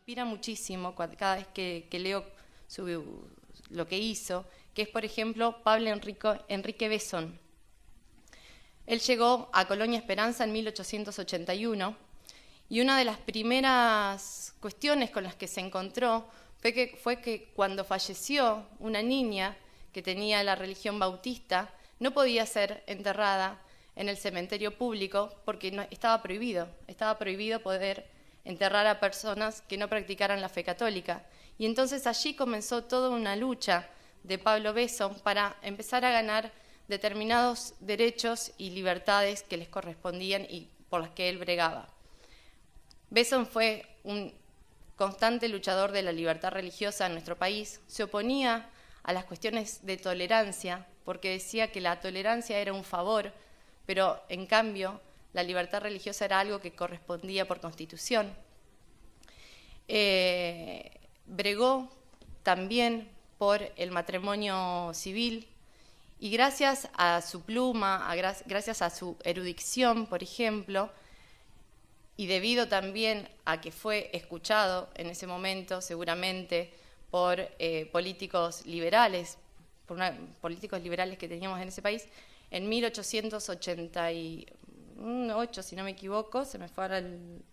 inspira muchísimo cada vez que leo lo que hizo, que es, por ejemplo, Pablo Enrique Besson. Él llegó a Colonia Esperanza en 1881 y una de las primeras cuestiones con las que se encontró fue que cuando falleció una niña que tenía la religión bautista, no podía ser enterrada en el cementerio público porque estaba prohibido poder enterrar a personas que no practicaran la fe católica. Y entonces allí comenzó toda una lucha de Pablo Besson para empezar a ganar determinados derechos y libertades que les correspondían y por las que él bregaba. Besson fue un constante luchador de la libertad religiosa en nuestro país, se oponía a las cuestiones de tolerancia, porque decía que la tolerancia era un favor, pero en cambio la libertad religiosa era algo que correspondía por Constitución. Bregó también por el matrimonio civil y gracias a su pluma, gracias a su erudición, por ejemplo, y debido también a que fue escuchado en ese momento seguramente por políticos liberales que teníamos en ese país, en 1888, si no me equivoco, se me fue ahora el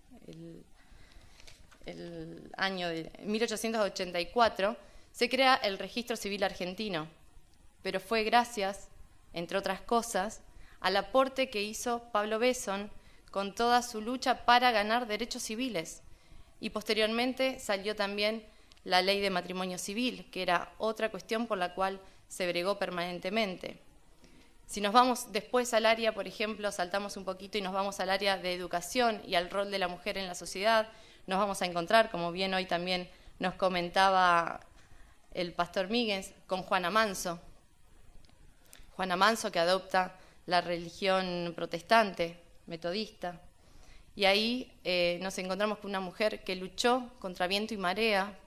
año de 1884, se crea el Registro Civil Argentino, pero fue gracias, entre otras cosas, al aporte que hizo Pablo Besson con toda su lucha para ganar derechos civiles. Y posteriormente salió también la ley de matrimonio civil, que era otra cuestión por la cual se bregó permanentemente. Si nos vamos después al área, por ejemplo, saltamos un poquito y nos vamos al área de educación y al rol de la mujer en la sociedad, nos vamos a encontrar, como bien hoy también nos comentaba el pastor Míguez, con Juana Manso. Juana Manso, que adopta la religión protestante, metodista. Y ahí nos encontramos con una mujer que luchó contra viento y marea,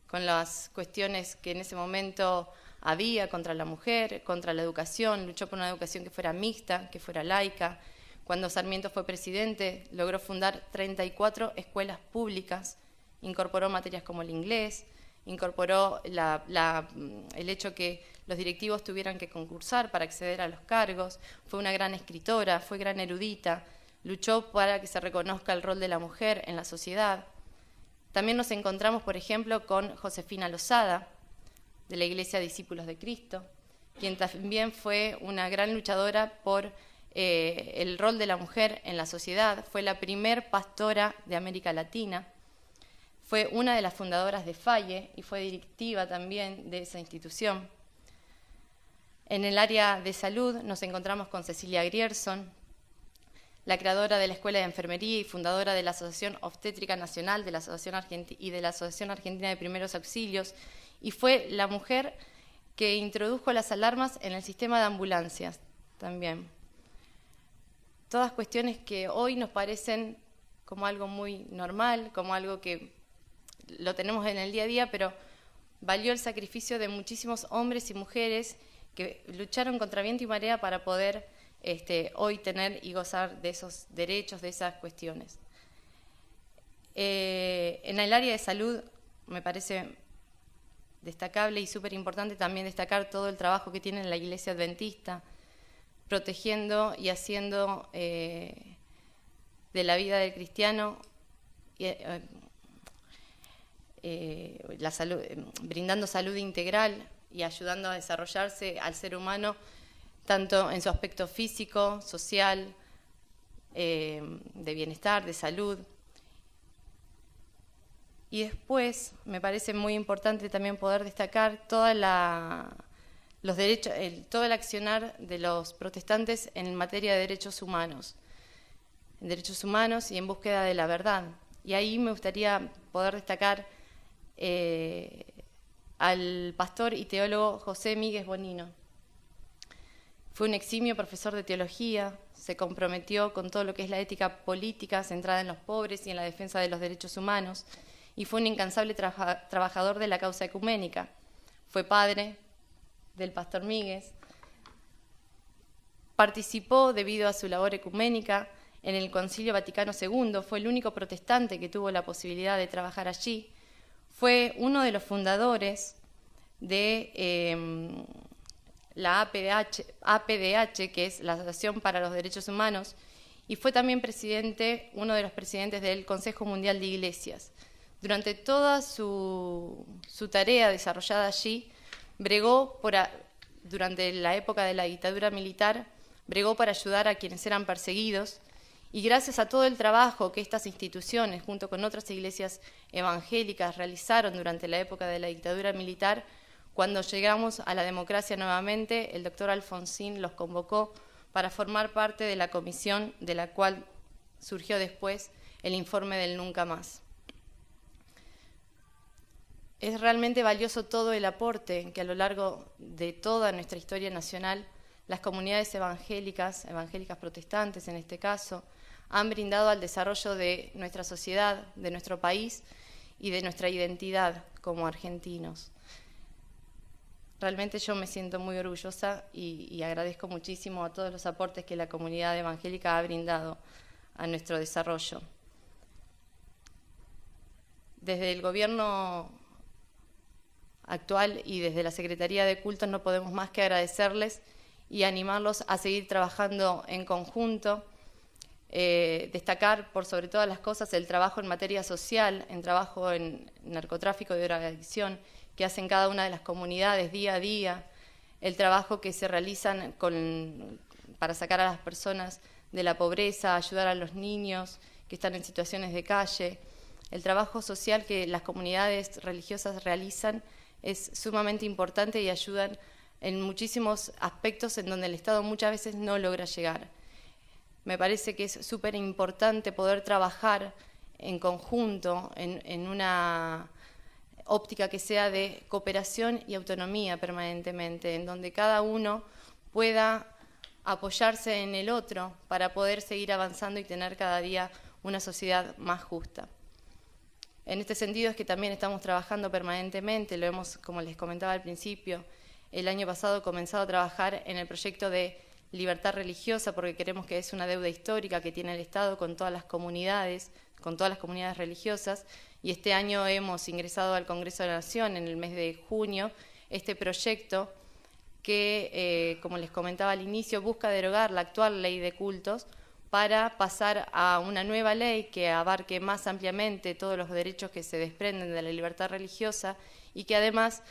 con las cuestiones que en ese momento había contra la mujer, contra la educación, luchó por una educación que fuera mixta, que fuera laica. Cuando Sarmiento fue presidente, logró fundar 34 escuelas públicas, incorporó materias como el inglés, incorporó el hecho que los directivos tuvieran que concursar para acceder a los cargos, fue una gran escritora, fue gran erudita, luchó para que se reconozca el rol de la mujer en la sociedad. También nos encontramos, por ejemplo, con Josefina Lozada, de la Iglesia Discípulos de Cristo, quien también fue una gran luchadora por el rol de la mujer en la sociedad, fue la primer pastora de América Latina, fue una de las fundadoras de Falle y fue directiva también de esa institución. En el área de salud nos encontramos con Cecilia Grierson, la creadora de la Escuela de Enfermería y fundadora de la Asociación Obstétrica Nacional de la y de la Asociación Argentina de Primeros Auxilios, y fue la mujer que introdujo las alarmas en el sistema de ambulancias también. Todas cuestiones que hoy nos parecen como algo muy normal, como algo que lo tenemos en el día a día, pero valió el sacrificio de muchísimos hombres y mujeres que lucharon contra viento y marea para poder hoy tener y gozar de esos derechos, de esas cuestiones. En el área de salud me parece destacable y súper importante también destacar todo el trabajo que tiene la Iglesia Adventista, protegiendo y haciendo de la vida del cristiano la salud, brindando salud integral y ayudando a desarrollarse al ser humano, tanto en su aspecto físico, social, de bienestar, de salud. Y después me parece muy importante también poder destacar los derechos, todo el accionar de los protestantes en materia de derechos humanos y en búsqueda de la verdad. Y ahí me gustaría poder destacar al pastor y teólogo José Míguez Bonino. Fue un eximio profesor de teología, se comprometió con todo lo que es la ética política centrada en los pobres y en la defensa de los derechos humanos, y fue un incansable trabajador de la causa ecuménica. Fue padre del pastor Míguez. Participó, debido a su labor ecuménica, en el Concilio Vaticano II, fue el único protestante que tuvo la posibilidad de trabajar allí, fue uno de los fundadores de la APDH, que es la Asociación para los Derechos Humanos, y fue también uno de los presidentes del Consejo Mundial de Iglesias. Durante toda su tarea desarrollada allí, durante la época de la dictadura militar, bregó para ayudar a quienes eran perseguidos, y gracias a todo el trabajo que estas instituciones, junto con otras iglesias evangélicas, realizaron durante la época de la dictadura militar, cuando llegamos a la democracia nuevamente, el doctor Alfonsín los convocó para formar parte de la comisión de la cual surgió después el informe del Nunca Más. Es realmente valioso todo el aporte que a lo largo de toda nuestra historia nacional las comunidades evangélicas protestantes en este caso, han brindado al desarrollo de nuestra sociedad, de nuestro país y de nuestra identidad como argentinos. Realmente yo me siento muy orgullosa y agradezco muchísimo a todos los aportes que la comunidad evangélica ha brindado a nuestro desarrollo. Desde el gobierno actual y desde la Secretaría de Cultos no podemos más que agradecerles y animarlos a seguir trabajando en conjunto, destacar por sobre todas las cosas el trabajo en materia social, en trabajo en narcotráfico y drogadicción que hacen cada una de las comunidades día a día, el trabajo que se realizan para sacar a las personas de la pobreza, ayudar a los niños que están en situaciones de calle. El trabajo social que las comunidades religiosas realizan es sumamente importante y ayudan en muchísimos aspectos en donde el Estado muchas veces no logra llegar. Me parece que es súper importante poder trabajar en conjunto, en una óptica que sea de cooperación y autonomía permanentemente, en donde cada uno pueda apoyarse en el otro para poder seguir avanzando y tener cada día una sociedad más justa. En este sentido es que también estamos trabajando permanentemente, lo hemos, como les comentaba al principio, el año pasado comenzado a trabajar en el proyecto de libertad religiosa, porque creemos que es una deuda histórica que tiene el Estado con todas las comunidades religiosas, y este año hemos ingresado al Congreso de la Nación en el mes de junio este proyecto que, como les comentaba al inicio, busca derogar la actual ley de cultos para pasar a una nueva ley que abarque más ampliamente todos los derechos que se desprenden de la libertad religiosa y que además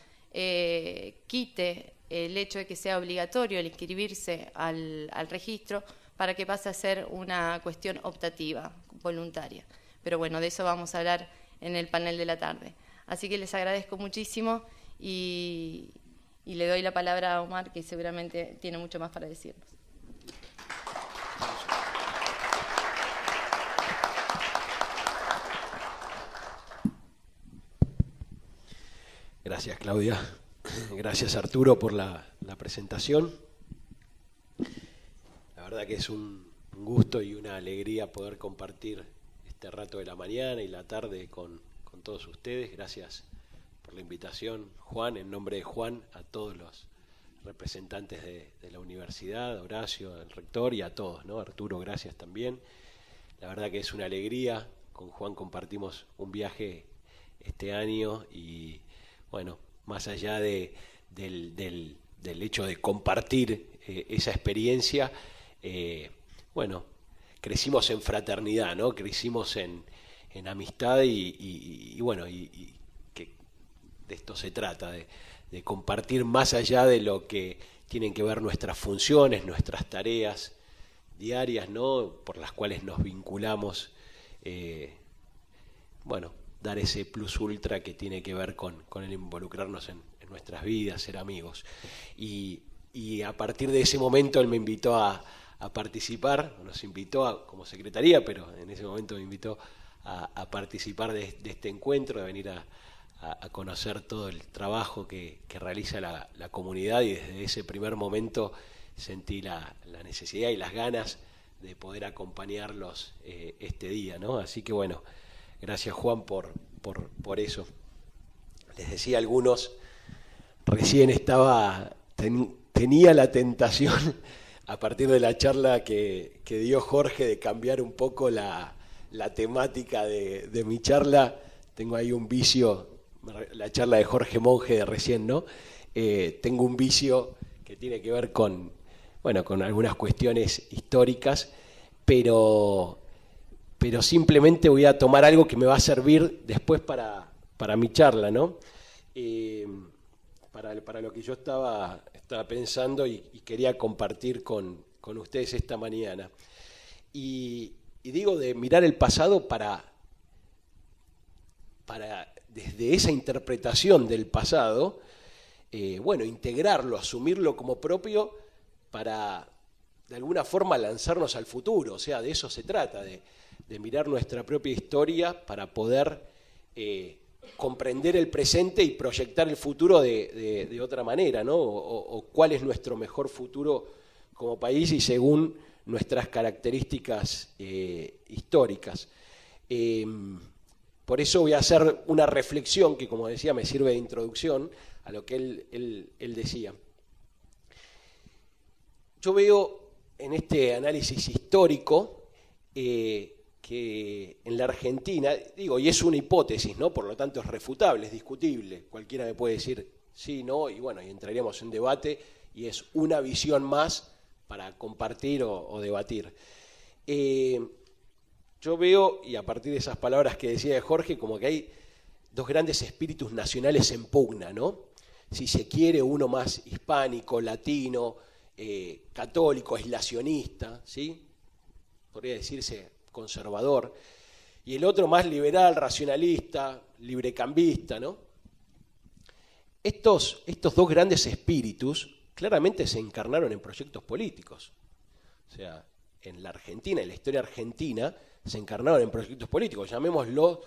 quite el hecho de que sea obligatorio el inscribirse al registro para que pase a ser una cuestión optativa, voluntaria. Pero bueno, de eso vamos a hablar en el panel de la tarde. Así que les agradezco muchísimo y le doy la palabra a Omar, que seguramente tiene mucho más para decirnos. Gracias, Claudia. Gracias, Arturo, por la presentación. La verdad que es un gusto y una alegría poder compartir este rato de la mañana y la tarde con todos ustedes. Gracias por la invitación, Juan, en nombre de Juan, a todos los representantes de la universidad, Horacio, el rector, y a todos, ¿no? Arturo, gracias también. La verdad que es una alegría. Con Juan compartimos un viaje este año y, bueno, más allá del hecho de compartir esa experiencia, bueno, crecimos en fraternidad, ¿no? Crecimos en amistad y bueno, y que de esto se trata, de compartir más allá de lo que tienen que ver nuestras funciones, nuestras tareas diarias, ¿no? Por las cuales nos vinculamos, bueno, dar ese plus ultra que tiene que ver con el involucrarnos en nuestras vidas, ser amigos. Y a partir de ese momento él me invitó a participar, nos invitó como secretaría, pero en ese momento me invitó a participar de este encuentro, de venir a conocer todo el trabajo que realiza la comunidad, y desde ese primer momento sentí la necesidad y las ganas de poder acompañarlos este día, ¿no? Así que bueno, gracias, Juan, por eso. Les decía a algunos, recién tenía la tentación, a partir de la charla que dio Jorge de cambiar un poco la temática de mi charla, tengo ahí un vicio, la charla de Jorge Monge de recién, ¿no? Tengo un vicio que tiene que ver con algunas cuestiones históricas, pero simplemente voy a tomar algo que me va a servir después para mi charla, ¿no? Para lo que yo estaba pensando y quería compartir con ustedes esta mañana. Y digo de mirar el pasado para desde esa interpretación del pasado, integrarlo, asumirlo como propio para de alguna forma lanzarnos al futuro. O sea, de eso se trata, de mirar nuestra propia historia para poder comprender el presente y proyectar el futuro de otra manera, ¿no? O cuál es nuestro mejor futuro como país y según nuestras características históricas. Por eso voy a hacer una reflexión que, como decía, me sirve de introducción a lo que él decía. Yo veo en este análisis histórico que en la Argentina, digo, y es una hipótesis, ¿no? Por lo tanto es refutable, es discutible, cualquiera me puede decir sí, no, y bueno, y entraríamos en debate, y es una visión más para compartir o debatir. Yo veo, y a partir de esas palabras que decía de Jorge, como que hay dos grandes espíritus nacionales en pugna, ¿no? Si se quiere, uno más hispánico, latino, católico, aislacionista, ¿sí? Podría decirse conservador, y el otro más liberal, racionalista, librecambista, ¿no? Estos dos grandes espíritus claramente se encarnaron en proyectos políticos. O sea, en la Argentina, en la historia argentina, se encarnaron en proyectos políticos, llamémoslo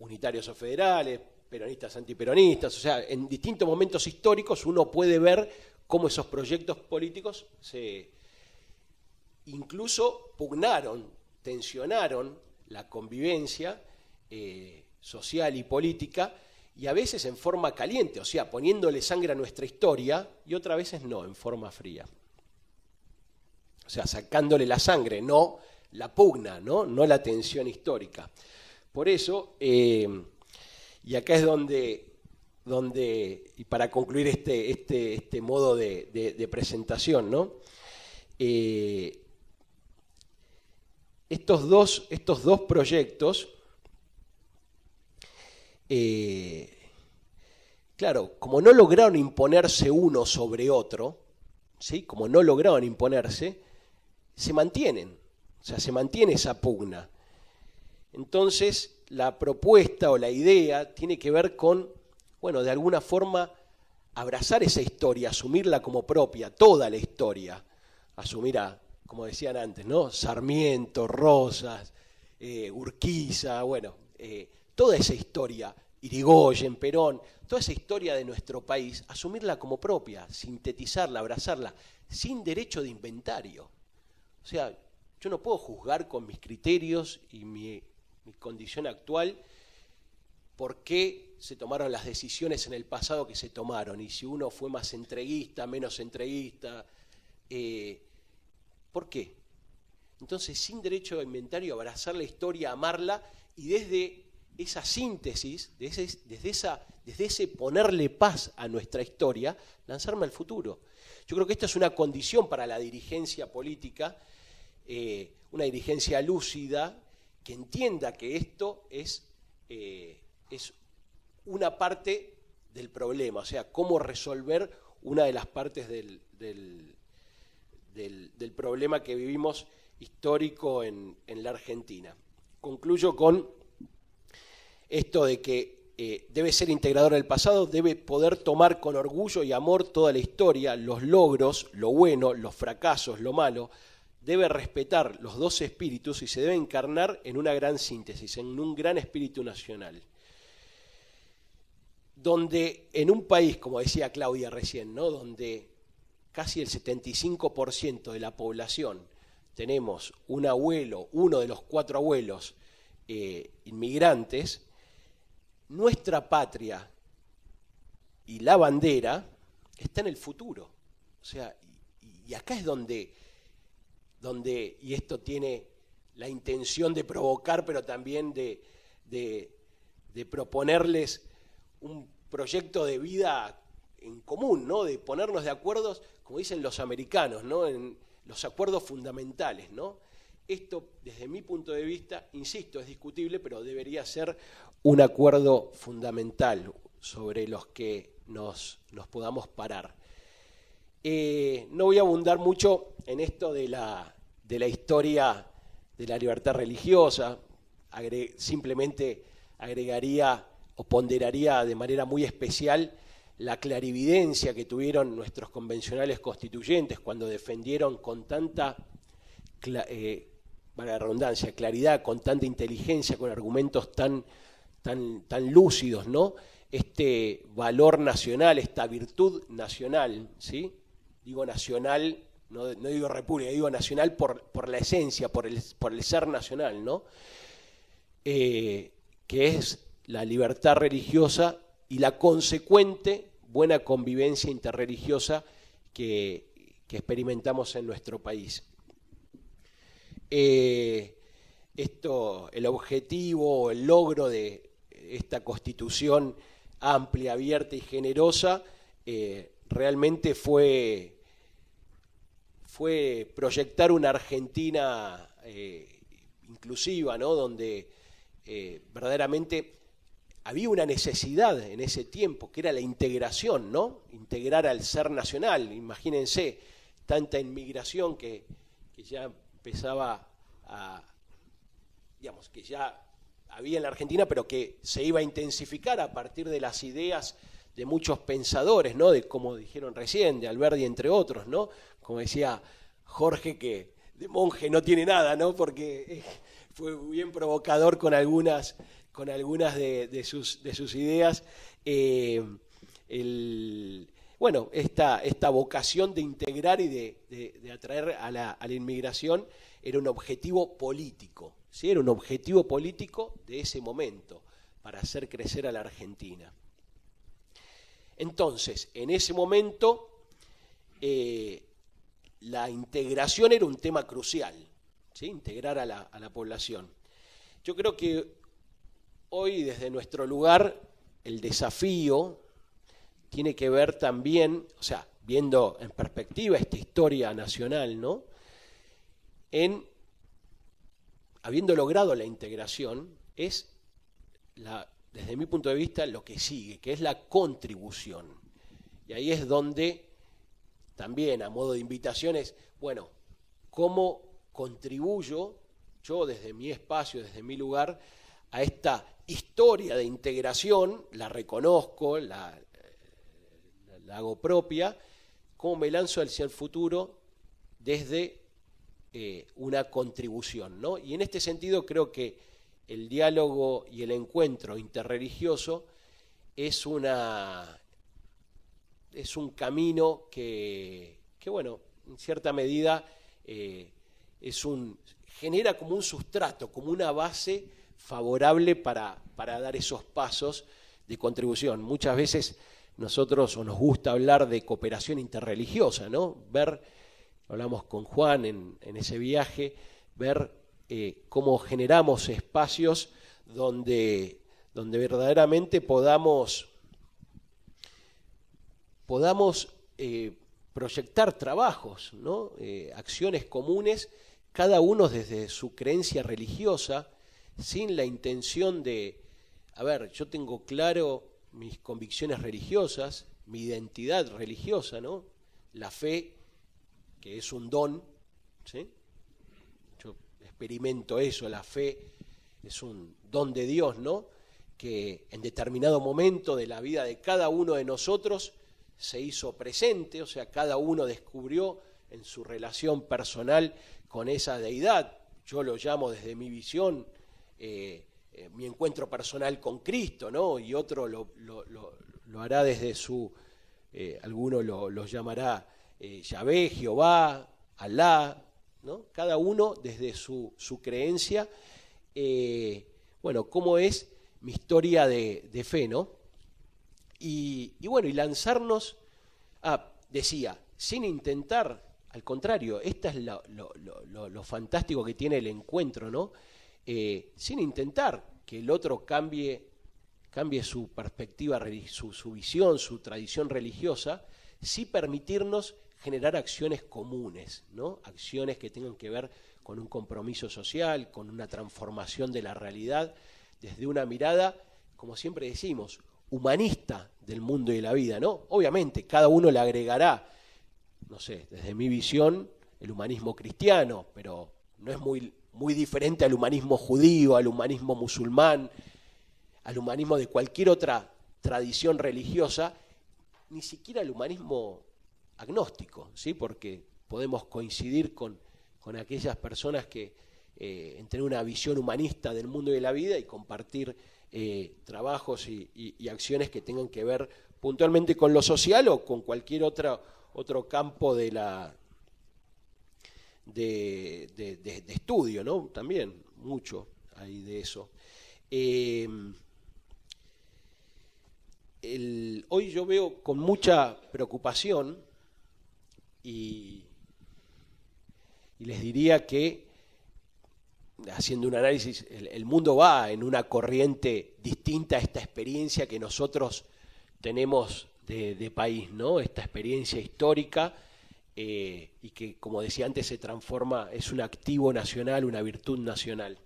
unitarios o federales, peronistas, antiperonistas, o sea, en distintos momentos históricos uno puede ver cómo esos proyectos políticos se incluso pugnaron, tensionaron la convivencia social y política, y a veces en forma caliente, o sea, poniéndole sangre a nuestra historia, y otras veces no, en forma fría. O sea, sacándole la sangre, no la pugna, no la tensión histórica. Por eso, y acá es donde y para concluir este modo de presentación, ¿no? Estos dos proyectos, claro, como no lograron imponerse uno sobre otro, ¿sí? Como no lograron imponerse, se mantienen, o sea, se mantiene esa pugna. Entonces, la propuesta o la idea tiene que ver con, de alguna forma, abrazar esa historia, asumirla como propia, toda la historia, asumir como decían antes, ¿no? Sarmiento, Rosas, Urquiza, toda esa historia, Irigoyen, Perón, toda esa historia de nuestro país, asumirla como propia, sintetizarla, abrazarla, sin derecho de inventario. O sea, yo no puedo juzgar con mis criterios y mi condición actual por qué se tomaron las decisiones en el pasado que se tomaron, y si uno fue más entreguista, menos entreguista, ¿por qué? Entonces, sin derecho de inventario, abrazar la historia, amarla, y desde esa síntesis, desde ese ponerle paz a nuestra historia, lanzarme al futuro. Yo creo que esta es una condición para la dirigencia política, una dirigencia lúcida, que entienda que esto es una parte del problema, o sea, cómo resolver una de las partes del problema que vivimos histórico en la Argentina. Concluyo con esto de que debe ser integrador del pasado, debe poder tomar con orgullo y amor toda la historia, los logros, lo bueno, los fracasos, lo malo, debe respetar los dos espíritus y se debe encarnar en una gran síntesis, en un gran espíritu nacional. Donde en un país, como decía Claudia recién, ¿no? Donde casi el 75% de la población tenemos un abuelo, uno de los 4 abuelos inmigrantes, nuestra patria y la bandera está en el futuro. O sea, y acá es donde donde, y esto tiene la intención de provocar, pero también de proponerles un proyecto de vida en común, ¿no? De ponernos de acuerdo, como dicen los americanos, ¿no? En los acuerdos fundamentales, ¿no? Esto, desde mi punto de vista, insisto, es discutible, pero debería ser un acuerdo fundamental sobre los que nos podamos parar. No voy a abundar mucho en esto de la historia de la libertad religiosa, simplemente agregaría o ponderaría de manera muy especial la clarividencia que tuvieron nuestros convencionales constituyentes cuando defendieron con tanta, para la redundancia, claridad, con tanta inteligencia, con argumentos tan lúcidos, ¿no? Este valor nacional, esta virtud nacional, ¿sí? Digo nacional, no digo república, digo nacional por la esencia, por el ser nacional, ¿no? Que es la libertad religiosa y la consecuente buena convivencia interreligiosa que experimentamos en nuestro país. El objetivo, el logro de esta Constitución amplia, abierta y generosa, realmente fue proyectar una Argentina inclusiva, ¿no? Donde verdaderamente había una necesidad en ese tiempo, que era la integración, ¿no? Integrar al ser nacional. Imagínense, tanta inmigración que ya empezaba digamos, que ya había en la Argentina, pero que se iba a intensificar a partir de las ideas de muchos pensadores, ¿no? De, como dijeron recién, de Alberdi, entre otros, ¿no? Como decía Jorge, que de monje no tiene nada, ¿no? Porque fue bien provocador con algunas de sus ideas. Bueno, esta vocación de integrar y de atraer a la inmigración era un objetivo político, ¿sí? Era un objetivo político de ese momento, para hacer crecer a la Argentina. Entonces, en ese momento, la integración era un tema crucial, ¿sí? Integrar a la población. Yo creo que hoy, desde nuestro lugar, el desafío tiene que ver también, o sea, viendo en perspectiva esta historia nacional, ¿no? Habiendo logrado la integración, es, desde mi punto de vista, lo que sigue, que es la contribución. Y ahí es donde, también a modo de invitaciones, bueno, ¿cómo contribuyo yo desde mi espacio, desde mi lugar, a esta historia de integración? La reconozco, la hago propia, cómo me lanzo hacia el futuro desde una contribución, ¿no? Y en este sentido creo que el diálogo y el encuentro interreligioso es un camino que bueno, en cierta medida genera como un sustrato, como una base favorable para dar esos pasos de contribución. Muchas veces nosotros nos gusta hablar de cooperación interreligiosa, ¿no? Hablamos con Juan en ese viaje, ver cómo generamos espacios donde verdaderamente podamos proyectar trabajos, ¿no? Acciones comunes, cada uno desde su creencia religiosa, sin la intención de, yo tengo claro mis convicciones religiosas, mi identidad religiosa, ¿no? La fe, que es un don, ¿sí? Yo experimento eso, la fe es un don de Dios, ¿no? Que en determinado momento de la vida de cada uno de nosotros se hizo presente, o sea, cada uno descubrió en su relación personal con esa deidad. Yo lo llamo desde mi visión mi encuentro personal con Cristo, ¿no? Y otro lo hará desde su, alguno lo llamará Yahvé, Jehová, Alá, ¿no? Cada uno desde su creencia, bueno, cómo es mi historia de fe, ¿no? Y bueno, y lanzarnos, decía, sin intentar, Al contrario, esta es lo fantástico que tiene el encuentro, ¿no? Sin intentar que el otro cambie su perspectiva, su visión, su tradición religiosa, sí permitirnos generar acciones comunes, ¿no? Acciones que tengan que ver con un compromiso social, con una transformación de la realidad, desde una mirada, como siempre decimos, humanista del mundo y de la vida, ¿no? Obviamente, cada uno le agregará, no sé, desde mi visión, el humanismo cristiano, pero no es muy diferente al humanismo judío, al humanismo musulmán, al humanismo de cualquier otra tradición religiosa, ni siquiera al humanismo agnóstico, ¿sí? Porque podemos coincidir con aquellas personas que en tener una visión humanista del mundo y de la vida y compartir trabajos y acciones que tengan que ver puntualmente con lo social o con cualquier otro campo de estudio, ¿no? También mucho hay de eso. Hoy yo veo con mucha preocupación y les diría que, haciendo un análisis, el mundo va en una corriente distinta a esta experiencia que nosotros tenemos de país, ¿no? Esta experiencia histórica y que, como decía antes, se transforma, es un activo nacional, una virtud nacional.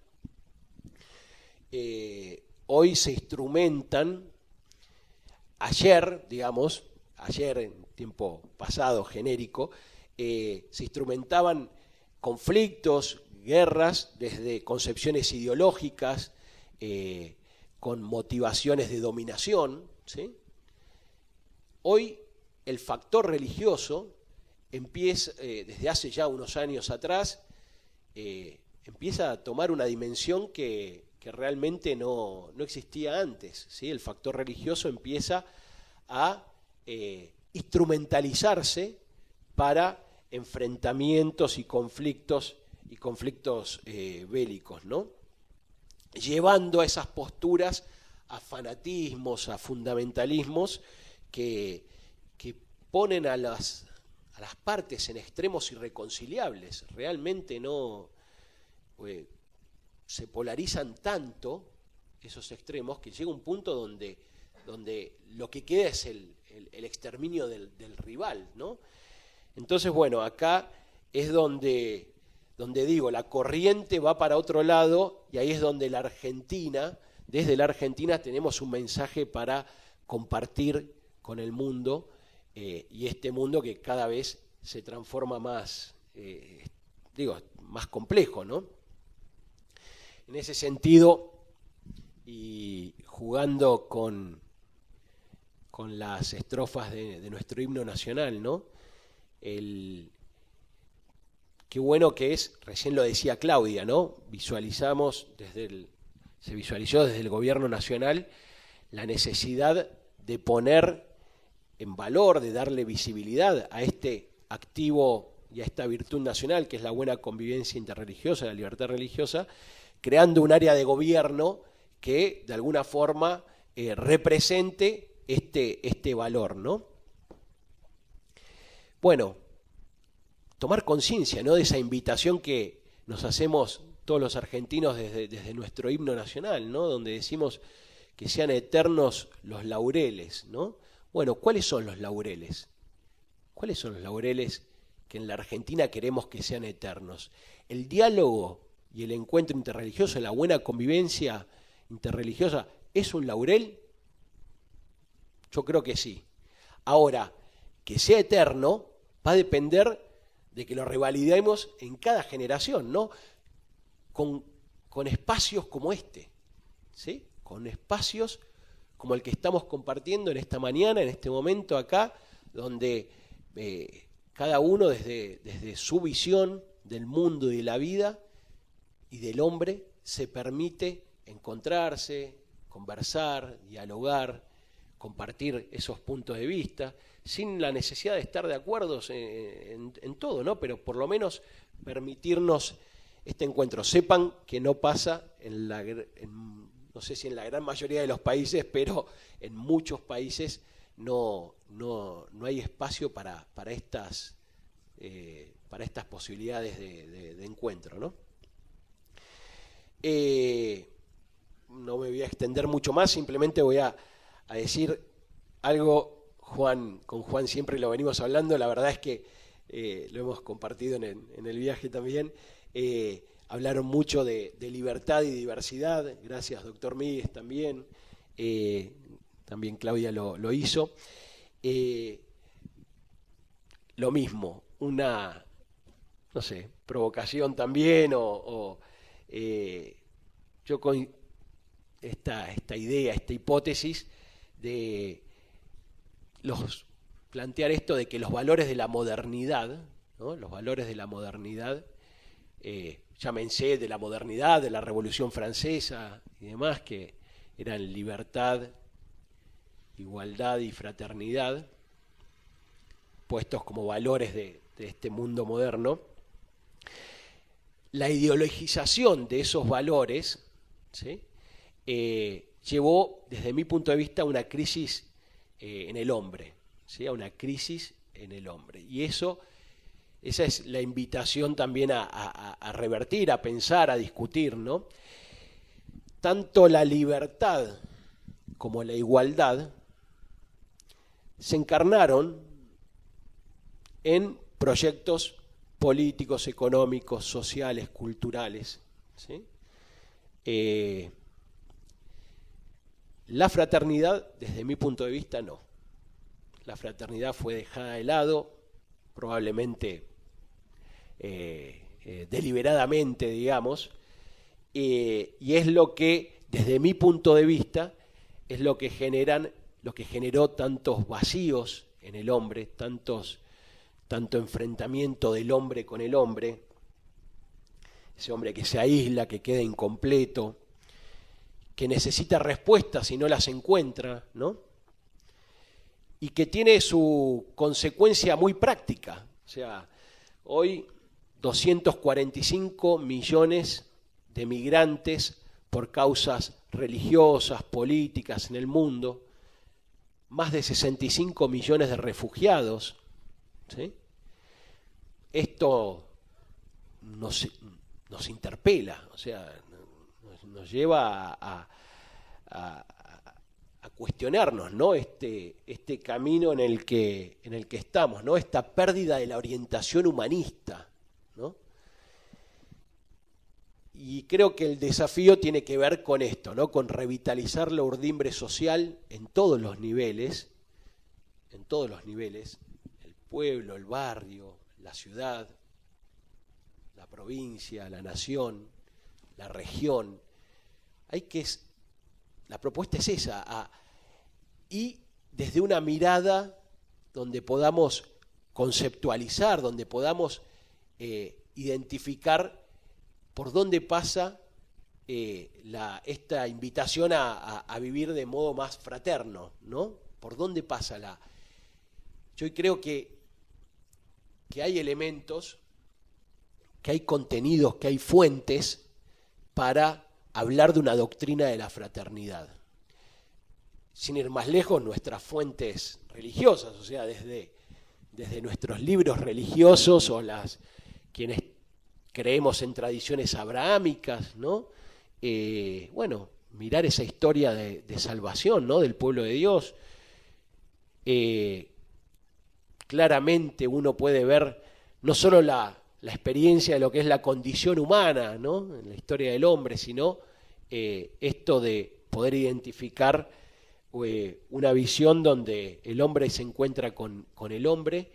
Hoy se instrumentan, ayer en tiempo pasado, genérico, se instrumentaban conflictos, guerras, desde concepciones ideológicas, con motivaciones de dominación, ¿sí? Hoy el factor religioso empieza, desde hace ya unos años atrás, empieza a tomar una dimensión que realmente no existía antes, ¿sí? El factor religioso empieza a instrumentalizarse para enfrentamientos y conflictos bélicos, ¿no? Llevando a esas posturas a fanatismos, a fundamentalismos que ponen a las partes en extremos irreconciliables. Realmente se polarizan tanto esos extremos que llega un punto donde lo que queda es el exterminio del rival, ¿no? Entonces, bueno, acá es donde digo, la corriente va para otro lado y ahí es donde desde la Argentina tenemos un mensaje para compartir con el mundo y este mundo que cada vez se transforma más, más complejo, ¿no? En ese sentido, y jugando con las estrofas de nuestro himno nacional, ¿no? Qué bueno que es, recién lo decía Claudia, ¿no? Se visualizó desde el gobierno nacional la necesidad de poner en valor, de darle visibilidad a este activo y a esta virtud nacional que es la buena convivencia interreligiosa, la libertad religiosa, creando un área de gobierno que de alguna forma represente este valor, ¿no? Bueno, tomar conciencia, ¿no?, de esa invitación que nos hacemos todos los argentinos desde nuestro himno nacional, ¿no?, donde decimos que sean eternos los laureles, ¿no? Bueno, ¿cuáles son los laureles? ¿Cuáles son los laureles que en la Argentina queremos que sean eternos? El diálogo y el encuentro interreligioso, la buena convivencia interreligiosa, ¿es un laurel? Yo creo que sí. Ahora, que sea eterno va a depender de que lo revalidemos en cada generación, ¿no? Con espacios como este, ¿sí? Con espacios como el que estamos compartiendo en esta mañana, en este momento acá, donde cada uno desde su visión del mundo y de la vida y del hombre se permite encontrarse, conversar, dialogar, compartir esos puntos de vista, sin la necesidad de estar de acuerdo en todo, ¿no? Pero por lo menos permitirnos este encuentro. Sepan que no pasa no sé si en la gran mayoría de los países, pero en muchos países no hay espacio para estas estas posibilidades de encuentro, ¿no? No me voy a extender mucho más, simplemente voy a decir algo. Con Juan siempre lo venimos hablando, la verdad es que lo hemos compartido en el viaje también. Hablaron mucho de libertad y diversidad, gracias doctor Míguez también Claudia lo hizo. Lo mismo, una, no sé, provocación también, yo con esta idea, esta hipótesis de plantear esto de que los valores de la modernidad, ¿no? Los valores de la modernidad, llámense de la modernidad, de la Revolución Francesa y demás, que eran libertad, igualdad y fraternidad, puestos como valores de este mundo moderno. La ideologización de esos valores, ¿sí? Llevó, desde mi punto de vista, a una crisis en el hombre, ¿sí? A una crisis en el hombre. Y esa es la invitación también a revertir, a pensar, a discutir, ¿no? Tanto la libertad como la igualdad se encarnaron en proyectos políticos, económicos, sociales, culturales, ¿sí? La fraternidad, desde mi punto de vista, no. La fraternidad fue dejada de lado, probablemente deliberadamente, digamos, y es lo que, desde mi punto de vista, es lo que generó tantos vacíos en el hombre, tanto enfrentamiento del hombre con el hombre, ese hombre que se aísla, que queda incompleto, que necesita respuestas y no las encuentra, ¿no? Y que tiene su consecuencia muy práctica. O sea, hoy 245 millones de migrantes por causas religiosas, políticas en el mundo, más de 65 millones de refugiados, ¿sí? Esto nos interpela, o sea, nos lleva a cuestionarnos, ¿no? Este camino en el que estamos, ¿no? Esta pérdida de la orientación humanista, ¿no? Y creo que el desafío tiene que ver con esto, ¿no? Con revitalizar la urdimbre social en todos los niveles, el pueblo, el barrio, la ciudad, la provincia, la nación, la región. La propuesta es esa, y desde una mirada donde podamos conceptualizar, donde podamos identificar por dónde pasa esta invitación a vivir de modo más fraterno, ¿no? ¿Por dónde pasa Yo creo que hay elementos, que hay contenidos, que hay fuentes para hablar de una doctrina de la fraternidad. Sin ir más lejos, nuestras fuentes religiosas, o sea, desde nuestros libros religiosos o quienes creemos en tradiciones abrahámicas, ¿no? Mirar esa historia de salvación, ¿no? Del pueblo de Dios. Claramente uno puede ver no solo la experiencia de lo que es la condición humana, ¿no? En la historia del hombre, sino esto de poder identificar una visión donde el hombre se encuentra con el hombre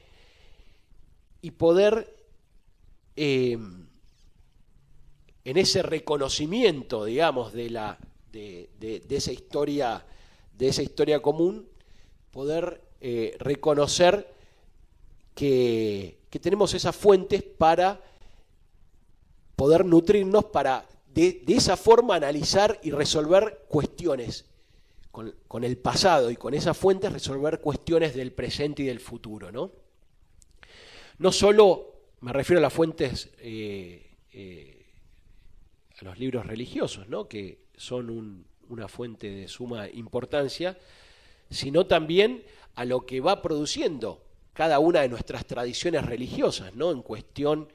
y poder en ese reconocimiento, digamos, de esa historia común, poder reconocer que tenemos esas fuentes para poder nutrirnos, para de esa forma analizar y resolver cuestiones con el pasado, y con esas fuentes resolver cuestiones del presente y del futuro, ¿no? No solo me refiero a las fuentes, a los libros religiosos, ¿no? Que son una fuente de suma importancia, sino también a lo que va produciendo cada una de nuestras tradiciones religiosas, ¿no? En cuestión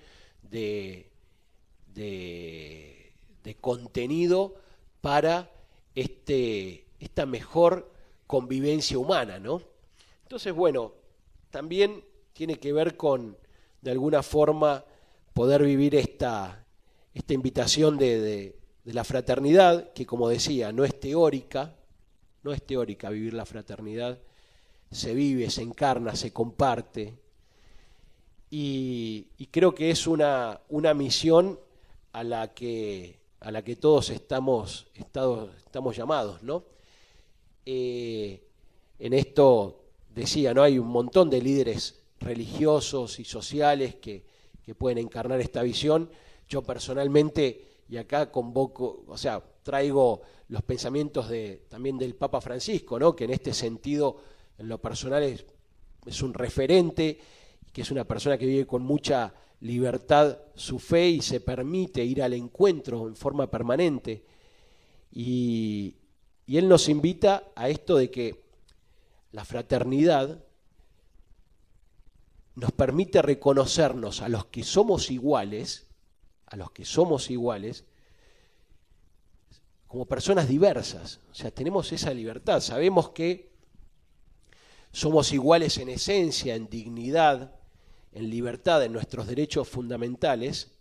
de contenido para esta mejor convivencia humana, ¿no? Entonces, bueno, también tiene que ver con, de alguna forma, poder vivir esta invitación de la fraternidad, que como decía, no es teórica vivir la fraternidad, se vive, se encarna, se comparte, y creo que es una misión a la que todos estamos llamados, ¿no? En esto decía, ¿no? Hay un montón de líderes religiosos y sociales que pueden encarnar esta visión. Yo personalmente, y acá convoco, o sea, traigo los pensamientos también del Papa Francisco, ¿no? Que en este sentido, en lo personal, es un referente, que es una persona que vive con mucha libertad su fe y se permite ir al encuentro en forma permanente. Y él nos invita a esto de que la fraternidad nos permite reconocernos a los que somos iguales, como personas diversas. O sea, tenemos esa libertad, sabemos que somos iguales en esencia, en dignidad, en libertad, en nuestros derechos fundamentales.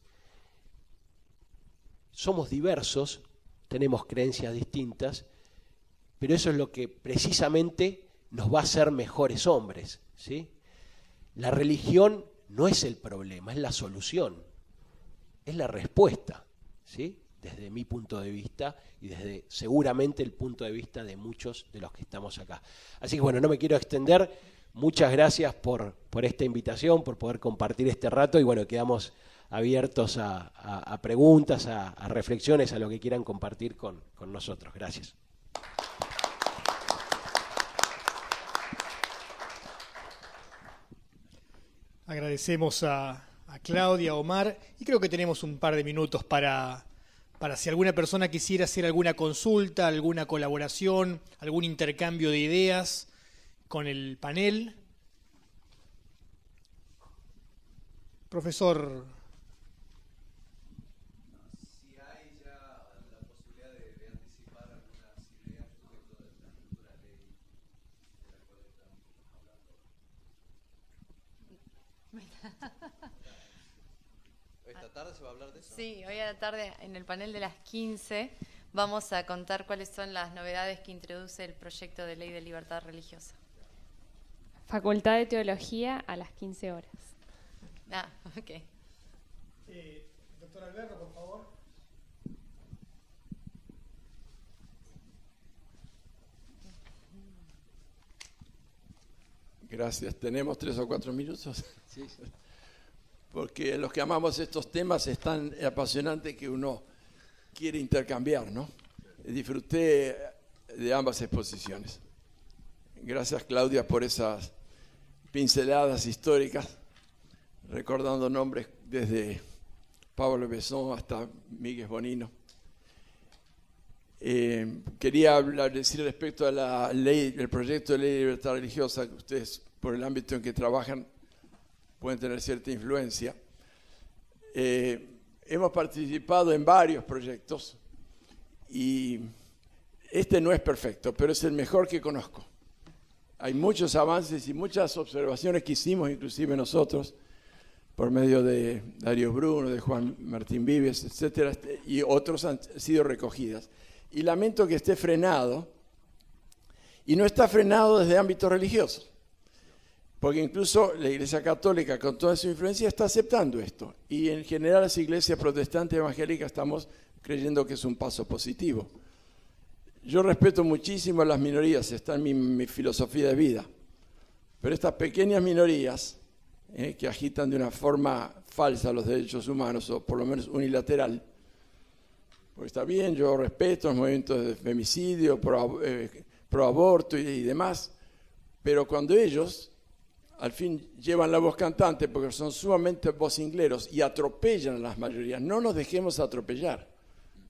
Somos diversos, tenemos creencias distintas, pero eso es lo que precisamente nos va a hacer mejores hombres, ¿sí? La religión no es el problema, es la solución, es la respuesta, ¿sí? Desde mi punto de vista y desde seguramente el punto de vista de muchos de los que estamos acá. Así que bueno, no me quiero extender, muchas gracias por esta invitación, por poder compartir este rato y bueno, quedamos abiertos a preguntas, a reflexiones, a lo que quieran compartir con nosotros. Gracias. Agradecemos a Claudia, a Omar, y creo que tenemos un par de minutos para si alguna persona quisiera hacer alguna consulta, alguna colaboración, algún intercambio de ideas con el panel. Profesor. Si hay ya la posibilidad de anticipar algunas ideas respecto de la futura ley de la cual estamos hablando. ¿Esta tarde se va a hablar de eso? Sí, hoy a la tarde en el panel de las 15 vamos a contar cuáles son las novedades que introduce el proyecto de ley de libertad religiosa. Facultad de Teología a las 15 horas. Ah, ok. Doctor Alberto, por favor. Gracias. ¿Tenemos 3 o 4 minutos? Sí. Porque los que amamos estos temas es tan apasionante que uno quiere intercambiar, ¿no? Disfruté de ambas exposiciones. Gracias, Claudia, por esas pinceladas históricas, recordando nombres desde Pablo Besón hasta Miguel Bonino. Quería decir respecto a la ley, el proyecto de ley de libertad religiosa, que ustedes, por el ámbito en que trabajan, pueden tener cierta influencia. Hemos participado en varios proyectos y este no es perfecto, pero es el mejor que conozco. Hay muchos avances y muchas observaciones que hicimos, inclusive nosotros, por medio de Darío Bruno, de Juan Martín Vives, etcétera, y otros han sido recogidas. Y lamento que esté frenado, y no está frenado desde ámbitos religiosos, porque incluso la Iglesia Católica, con toda su influencia, está aceptando esto. Y en general las iglesias protestantes evangélicas estamos creyendo que es un paso positivo. Yo respeto muchísimo a las minorías, está en mi filosofía de vida, pero estas pequeñas minorías que agitan de una forma falsa los derechos humanos, o por lo menos unilateral, porque está bien, yo respeto los movimientos de femicidio, pro aborto y demás, pero cuando ellos al fin llevan la voz cantante porque son sumamente vocingleros y atropellan a las mayorías, no nos dejemos atropellar,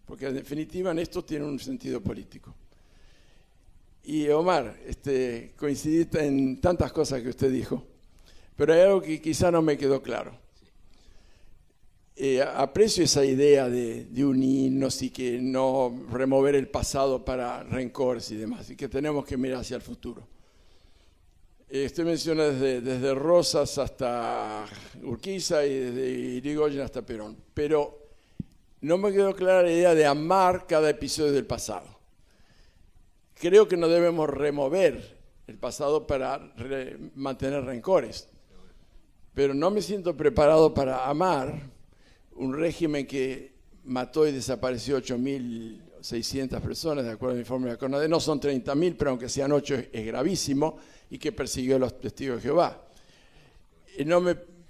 porque en definitiva en esto tiene un sentido político. Y Omar, coincidí en tantas cosas que usted dijo. Pero hay algo que quizá no me quedó claro. Aprecio esa idea de unirnos y que no remover el pasado para rencores y demás, y que tenemos que mirar hacia el futuro. Usted menciona desde Rosas hasta Urquiza y desde Irigoyen hasta Perón, pero no me quedó clara la idea de amar cada episodio del pasado. Creo que no debemos remover el pasado para mantener rencores, pero no me siento preparado para amar un régimen que mató y desapareció 8.600 personas, de acuerdo al informe de la CONADE. No son 30.000, pero aunque sean 8 es gravísimo, y que persiguió a los testigos de Jehová.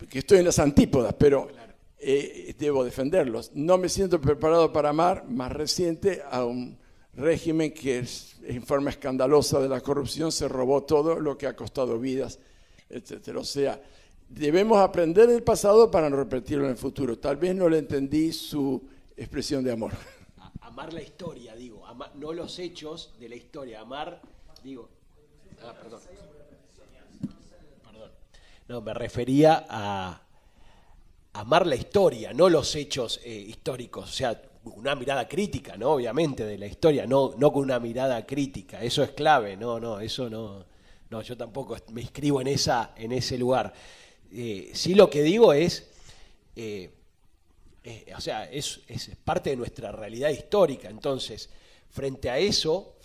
Que estoy en las antípodas, pero debo defenderlos. No me siento preparado para amar, más reciente, a un régimen que en forma escandalosa de la corrupción se robó todo lo que ha costado vidas, etc. O sea, debemos aprender del pasado para no repetirlo en el futuro. Tal vez no le entendí su expresión de amor. Amar la historia, digo, no los hechos de la historia. Amar, digo... perdón. No, me refería a amar la historia, no los hechos históricos. O sea, una mirada crítica, ¿no? Obviamente, de la historia, no con una mirada crítica. Eso es clave, eso no, yo tampoco me inscribo en ese lugar. Sí, lo que digo es, o sea, es parte de nuestra realidad histórica. Entonces, frente a eso,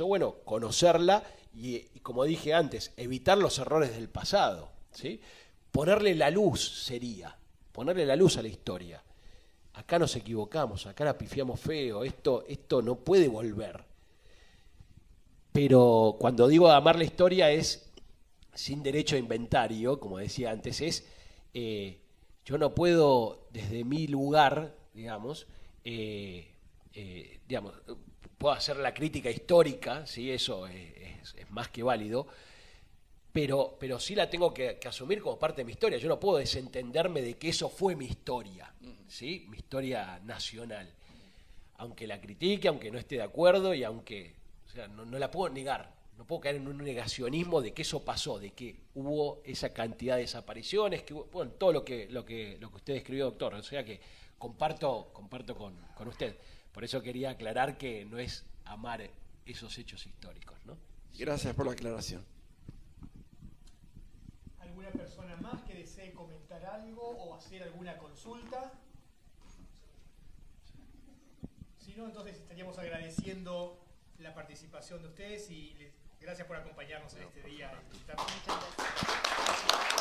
bueno, conocerla y como dije antes, evitar los errores del pasado, ¿sí? Ponerle la luz a la historia. Acá nos equivocamos, acá la pifiamos feo, esto no puede volver. Pero cuando digo amar la historia es sin derecho a inventario, como decía antes, yo no puedo desde mi lugar, digamos, puedo hacer la crítica histórica, ¿sí? Eso es más que válido, pero sí la tengo que asumir como parte de mi historia. Yo no puedo desentenderme de que eso fue mi historia, ¿sí? Mi historia nacional. Aunque la critique, aunque no esté de acuerdo y aunque, o sea, no la puedo negar. No puedo caer en un negacionismo de que eso pasó, de que hubo esa cantidad de desapariciones, que bueno, todo lo que usted describió, doctor. O sea que comparto con usted. Por eso quería aclarar que no es amar esos hechos históricos, ¿no? Gracias por la aclaración. ¿Alguna persona más que desee comentar algo o hacer alguna consulta? Si no, entonces estaríamos agradeciendo la participación de ustedes y gracias por acompañarnos en este día. Muchas gracias.